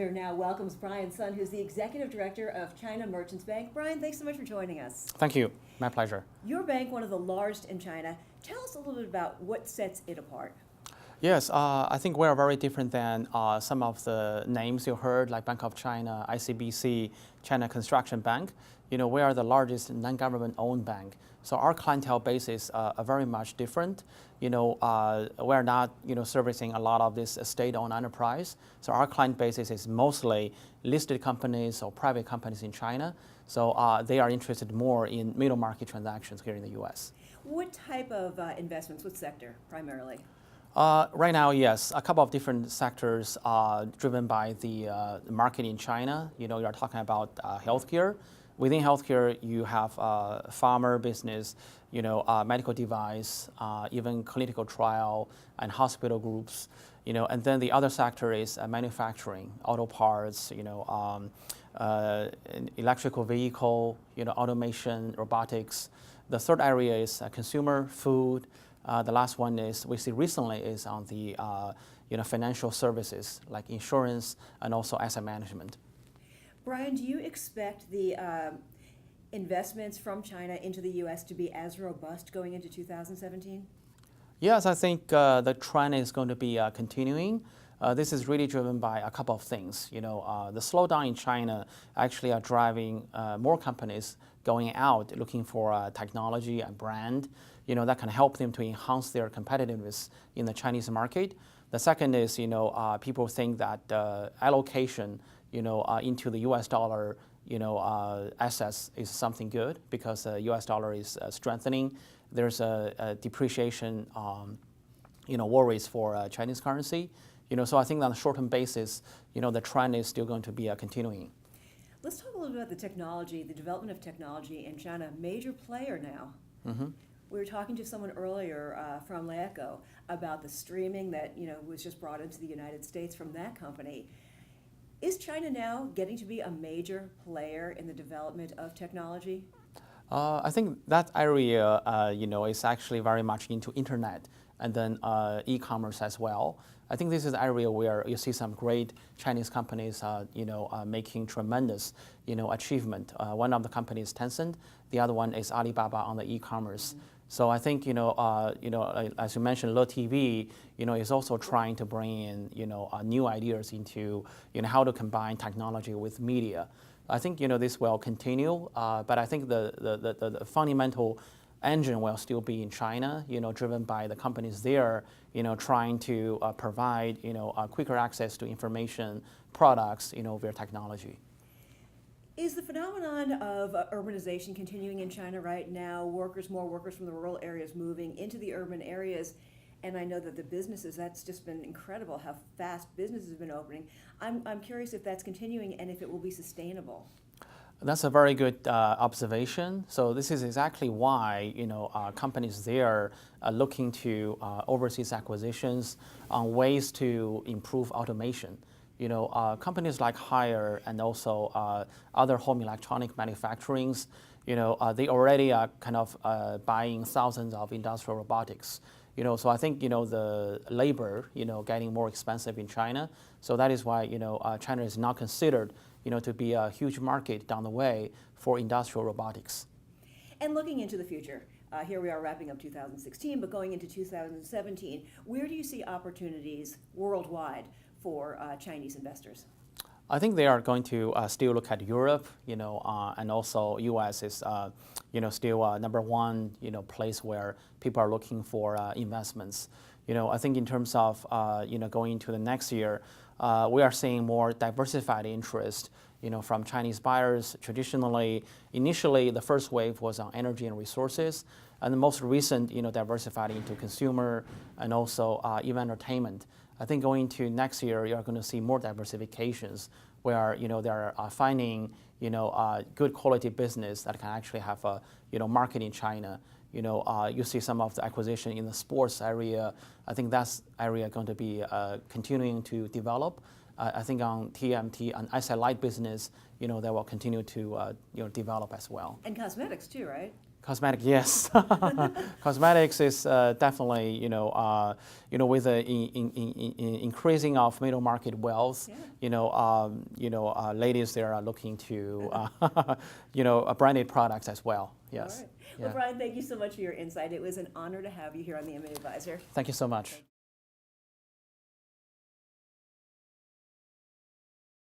Pleasure now welcomes Brian Sun, who's the Executive Director of China Merchants Bank. Brian, thanks so much for joining us. Thank you. My pleasure. Your bank, one of the largest in China. Tell us a little bit about what sets it apart. Yes, I think we are very different than some of the names you heard, like Bank of China, ICBC, China Construction Bank. You know, we are the largest non-government-owned bank. So our clientele base is very much different. You know, we're not, servicing a lot of this state-owned enterprise. So our client base is mostly listed companies or private companies in China. So they are interested more in middle market transactions here in the U.S. What type of investments, what sector primarily? Right now, yes, a couple of different sectors driven by the market in China. You know, you're talking about healthcare. Within healthcare, you have pharma business, medical device, even clinical trial and hospital groups. And then the other sector is manufacturing, auto parts, electrical vehicle, automation, robotics. The third area is consumer food. The last one is we see recently is on the financial services like insurance and also asset management. Brian, do you expect the investments from China into the U.S. to be as robust going into 2017? Yes, I think the trend is going to be continuing. This is really driven by a couple of things. The slowdown in China actually are driving more companies going out looking for technology and brand, that can help them to enhance their competitiveness in the Chinese market. The second is, people think that allocation, into the U.S. dollar, assets is something good because the U.S. dollar is strengthening. There's a depreciation, worries for Chinese currency. So I think on a short-term basis, the trend is still going to be continuing. Let's talk a little bit about the technology, the development of technology in China. Major player now. Mm-hmm. We were talking to someone earlier from LeEco about the streaming that was just brought into the United States from that company. Is China now getting to be a major player in the development of technology? I think that area, is actually very much into internet and then e-commerce as well. I think this is an area where you see some great Chinese companies, making tremendous, achievement. One of the companies is Tencent, the other one is Alibaba on the e-commerce. Mm-hmm. So I think, as you mentioned, LeTV, is also trying to bring in, new ideas into, how to combine technology with media. I think, this will continue, but I think the fundamental engine will still be in China, driven by the companies there, trying to provide, quicker access to information, products, via technology. Is the phenomenon of urbanization continuing in China right now? More workers from the rural areas moving into the urban areas. And I know that the businesses, that's just been incredible how fast businesses have been opening. I'm curious if that's continuing and if it will be sustainable. That's a very good observation. So this is exactly why companies there are looking to overseas acquisitions on ways to improve automation. Companies like Haier and also other home electronic manufacturings, they already are kind of buying thousands of industrial robotics. So I think the labor getting more expensive in China. So that is why China is not considered to be a huge market down the way for industrial robotics. And looking into the future, here we are wrapping up 2016, but going into 2017, where do you see opportunities worldwide for Chinese investors? I think they are going to still look at Europe, and also U.S. is, still number one, place where people are looking for investments. I think in terms of, going into the next year, we are seeing more diversified interest, from Chinese buyers. Initially, the first wave was on energy and resources, and the most recent, diversified into consumer and also even entertainment. I think going into next year, you're going to see more diversifications where, they're finding, good quality business that can actually have a, market in China. You see some of the acquisition in the sports area. I think that's area going to be continuing to develop. I think on TMT and asset light business, they will continue to develop as well. And cosmetics too, right? Cosmetic, yes. Cosmetics is definitely, with the increasing of middle market wealth, Yeah. ladies there are looking to, branded products as well. Yes. All right. Well, Yeah. Brian, thank you so much for your insight. It was an honor to have you here on the M&A Advisor. Thank you so much.